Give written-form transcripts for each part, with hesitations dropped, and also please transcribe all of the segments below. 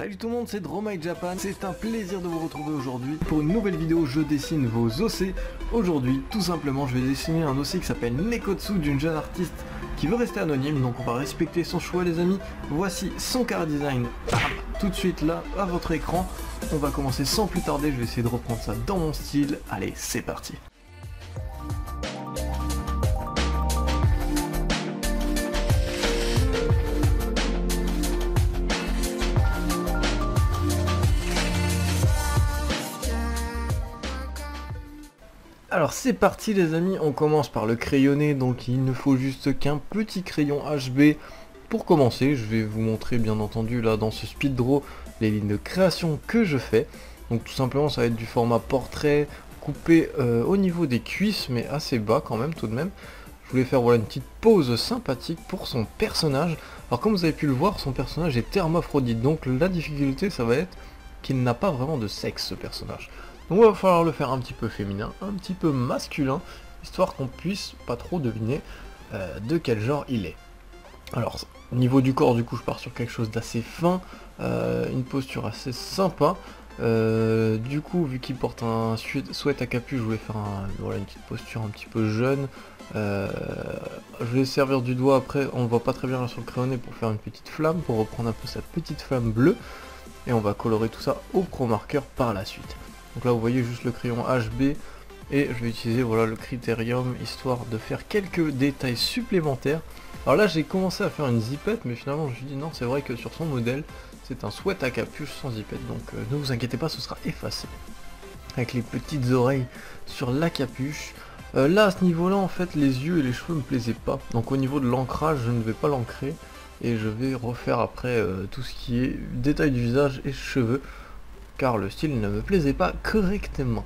Salut tout le monde, c'est Dromai Japan. C'est un plaisir de vous retrouver aujourd'hui pour une nouvelle vidéo. Je dessine vos OC. Aujourd'hui, tout simplement, je vais dessiner un OC qui s'appelle Nekotsu d'une jeune artiste qui veut rester anonyme. Donc on va respecter son choix les amis. Voici son chara design. Tout de suite là, à votre écran. On va commencer sans plus tarder. Je vais essayer de reprendre ça dans mon style. Allez, c'est parti. Alors c'est parti les amis, on commence par le crayonné, donc il ne faut juste qu'un petit crayon HB pour commencer. Je vais vous montrer bien entendu là dans ce speed draw les lignes de création que je fais. Donc tout simplement ça va être du format portrait, coupé au niveau des cuisses mais assez bas quand même tout de même. Je voulais faire voilà une petite pose sympathique pour son personnage. Alors comme vous avez pu le voir, son personnage est hermaphrodite, donc la difficulté ça va être qu'il n'a pas vraiment de sexe ce personnage. Donc il va falloir le faire un petit peu féminin, un petit peu masculin, histoire qu'on puisse pas trop deviner de quel genre il est. Alors au niveau du corps du coup je pars sur quelque chose d'assez fin, une posture assez sympa. Du coup vu qu'il porte un sweat à capuche, je voulais faire voilà, une petite posture un petit peu jeune. Je vais servir du doigt après, on ne voit pas très bien là sur le crayonné pour faire une petite flamme, pour reprendre un peu sa petite flamme bleue. Et on va colorer tout ça au pro marqueur par la suite. Donc là vous voyez juste le crayon HB et je vais utiliser voilà le critérium histoire de faire quelques détails supplémentaires. Alors là j'ai commencé à faire une zipette mais finalement je me suis dit non, c'est vrai que sur son modèle c'est un sweat à capuche sans zipette, donc ne vous inquiétez pas, ce sera effacé. Avec les petites oreilles sur la capuche. Là à ce niveau là en fait les yeux et les cheveux me plaisaient pas, donc au niveau de l'ancrage je ne vais pas l'ancrer et je vais refaire après tout ce qui est détail du visage et cheveux, car le style ne me plaisait pas correctement.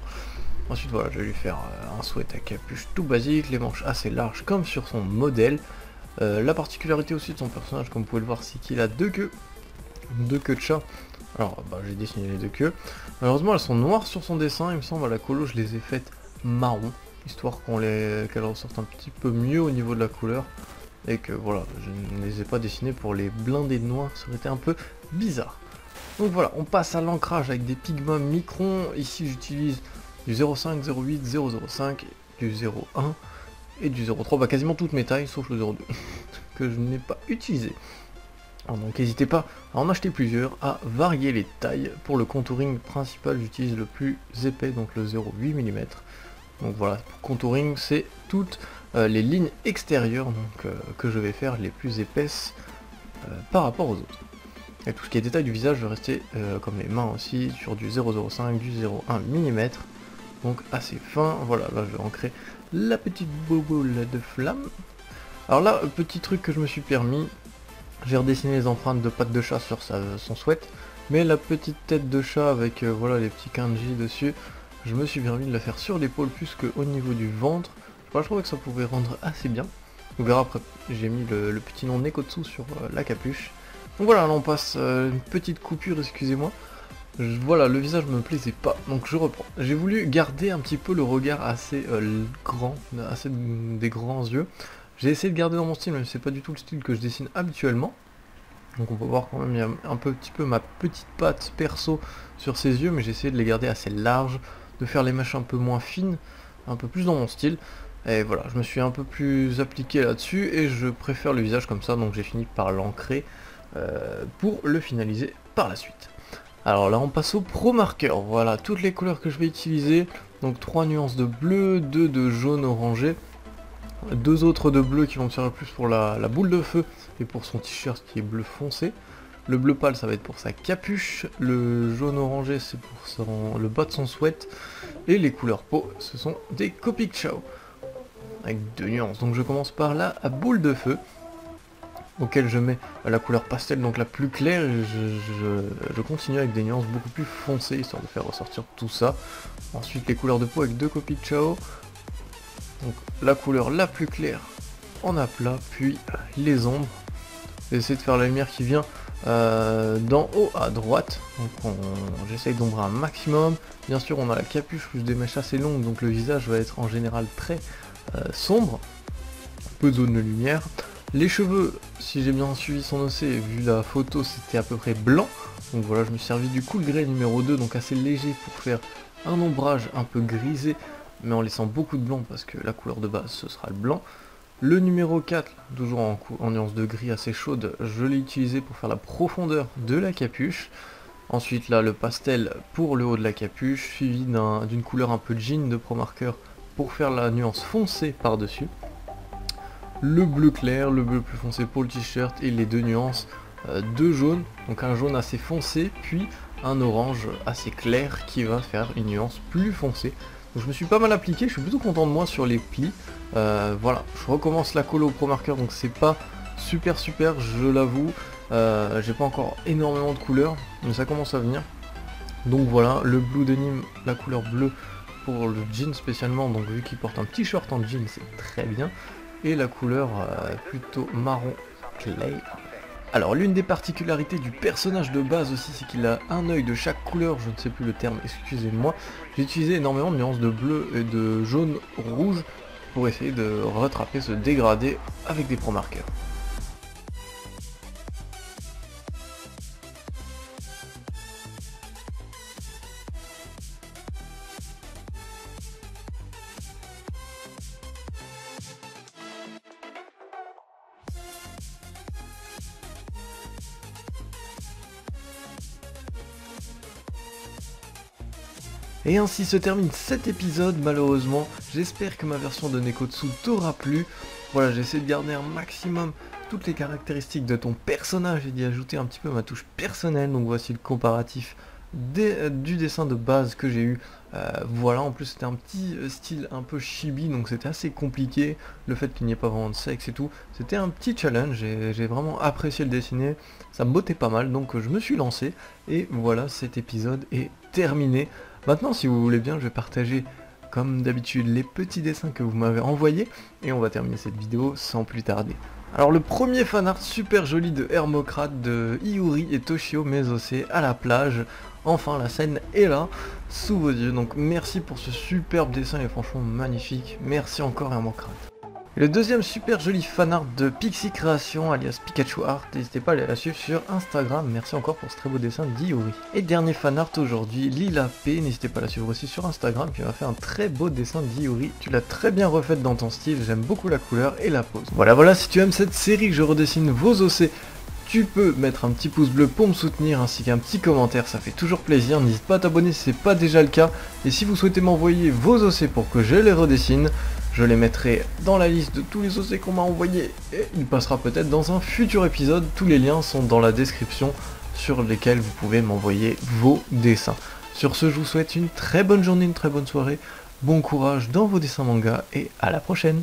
Ensuite voilà, je vais lui faire un sweat à capuche tout basique, les manches assez larges comme sur son modèle. La particularité aussi de son personnage, comme vous pouvez le voir, c'est qu'il a deux queues de chat. Alors bah, j'ai dessiné les deux queues. Malheureusement elles sont noires sur son dessin, il me semble à la colo je les ai faites marron, histoire qu'elles ressortent un petit peu mieux au niveau de la couleur. Et que voilà, je ne les ai pas dessinés pour les blinder de noir, ça aurait été un peu bizarre. Donc voilà, on passe à l'ancrage avec des pigments microns. Ici j'utilise du 0,5, 0,8, 0,05, du 0,1 et du 0,3, bah quasiment toutes mes tailles sauf le 0,2 que je n'ai pas utilisé. Alors donc n'hésitez pas à en acheter plusieurs, à varier les tailles. Pour le contouring principal j'utilise le plus épais, donc le 0,8 mm. Donc voilà, pour contouring c'est toutes les lignes extérieures donc, que je vais faire les plus épaisses par rapport aux autres. Et tout ce qui est détail du visage, je vais rester comme les mains aussi sur du 0,05, du 0,1 mm, donc assez fin. Voilà, là je vais ancrer la petite boboule de flamme. Alors là, petit truc que je me suis permis, j'ai redessiné les empreintes de pattes de chat sur son sweat, mais la petite tête de chat avec voilà les petits kanji dessus, je me suis permis de la faire sur l'épaule plus qu'au niveau du ventre. Je trouvais que ça pouvait rendre assez bien. On verra après, j'ai mis le petit nom Nekotsu sur la capuche. Donc voilà, là on passe une petite coupure, excusez-moi. Voilà, le visage me plaisait pas, donc je reprends. J'ai voulu garder un petit peu le regard assez grand, assez des grands yeux. J'ai essayé de garder dans mon style, même si c'est pas du tout le style que je dessine habituellement. Donc on peut voir quand même, il y a un petit peu ma petite patte perso sur ses yeux, mais j'ai essayé de les garder assez larges, de faire les mèches un peu moins fines, un peu plus dans mon style. Et voilà, je me suis un peu plus appliqué là-dessus et je préfère le visage comme ça, donc j'ai fini par l'ancrer pour le finaliser par la suite. Alors là on passe au pro marqueur, voilà toutes les couleurs que je vais utiliser, donc 3 nuances de bleu, 2 de jaune orangé, 2 autres de bleu qui vont me servir plus pour la boule de feu et pour son t-shirt qui est bleu foncé. Le bleu pâle ça va être pour sa capuche, le jaune orangé c'est pour le bas de son sweat, et les couleurs peau ce sont des Copic Ciao avec 2 nuances. Donc je commence par la boule de feu auquel je mets la couleur pastel, donc la plus claire, et je continue avec des nuances beaucoup plus foncées histoire de faire ressortir tout ça. Ensuite les couleurs de peau avec 2 Copic Ciao, donc la couleur la plus claire en aplat, puis les ombres. J'essaie de faire la lumière qui vient d'en haut à droite, donc j'essaye d'ombrer un maximum. Bien sûr on a la capuche plus des mèches assez longues, donc le visage va être en général très sombre, peu de zone de lumière. Les cheveux, si j'ai bien suivi son OC, vu la photo c'était à peu près blanc, Donc voilà, je me suis servi du Cool Grey numéro 2, donc assez léger pour faire un ombrage un peu grisé, mais en laissant beaucoup de blanc parce que la couleur de base ce sera le blanc. Le numéro 4, toujours en nuance de gris assez chaude, je l'ai utilisé pour faire la profondeur de la capuche. Ensuite là, le pastel pour le haut de la capuche, suivi d'une couleur un peu jean de Pro Marker pour faire la nuance foncée par-dessus. Le bleu clair, le bleu plus foncé pour le t-shirt et les deux nuances de jaune, donc un jaune assez foncé puis un orange assez clair qui va faire une nuance plus foncée. Donc je me suis pas mal appliqué, je suis plutôt content de moi sur les plis. Voilà, je recommence la colo au Pro Marker, donc c'est pas super, je l'avoue. J'ai pas encore énormément de couleurs, mais ça commence à venir. Donc voilà, le blue denim, la couleur bleue pour le jean spécialement, donc vu qu'il porte un petit short en jean, c'est très bien. Et la couleur plutôt marron clair. Alors l'une des particularités du personnage de base aussi, c'est qu'il a un œil de chaque couleur, je ne sais plus le terme, excusez-moi. J'ai utilisé énormément de nuances de bleu et de jaune rouge pour essayer de rattraper ce dégradé avec des Pro Markers. Et ainsi se termine cet épisode malheureusement. J'espère que ma version de Nekotsu t'aura plu. Voilà, j'essaie de garder un maximum toutes les caractéristiques de ton personnage et d'y ajouter un petit peu ma touche personnelle. Donc voici le comparatif du dessin de base que j'ai eu. Voilà, en plus c'était un petit style un peu chibi, donc c'était assez compliqué. Le fait qu'il n'y ait pas vraiment de sexe et tout, c'était un petit challenge. J'ai vraiment apprécié le dessiner, ça me bottait pas mal, donc je me suis lancé. Et voilà, cet épisode est terminé. Maintenant, si vous voulez bien, je vais partager, comme d'habitude, les petits dessins que vous m'avez envoyés, et on va terminer cette vidéo sans plus tarder. Alors le premier fanart super joli de Hermocrate, de Iuri et Toshio Mesose à la plage. Enfin, la scène est là, sous vos yeux, donc merci pour ce superbe dessin, il est franchement magnifique. Merci encore Hermocrate. Et le deuxième super joli fanart de Pixie Création alias Pikachu Art, n'hésitez pas à aller la suivre sur Instagram, merci encore pour ce très beau dessin d'Iuri. Et dernier fanart aujourd'hui, Lila P, n'hésitez pas à la suivre aussi sur Instagram, qui m'a fait un très beau dessin d'Iuri. Tu l'as très bien refaite dans ton style, j'aime beaucoup la couleur et la pose. Voilà, si tu aimes cette série que je redessine vos OC, tu peux mettre un petit pouce bleu pour me soutenir ainsi qu'un petit commentaire, ça fait toujours plaisir. N'hésite pas à t'abonner si c'est pas déjà le cas. Et si vous souhaitez m'envoyer vos OC pour que je les redessine, je les mettrai dans la liste de tous les OC qu'on m'a envoyés et il passera peut-être dans un futur épisode. Tous les liens sont dans la description sur lesquels vous pouvez m'envoyer vos dessins. Sur ce, je vous souhaite une très bonne journée, une très bonne soirée, bon courage dans vos dessins manga et à la prochaine.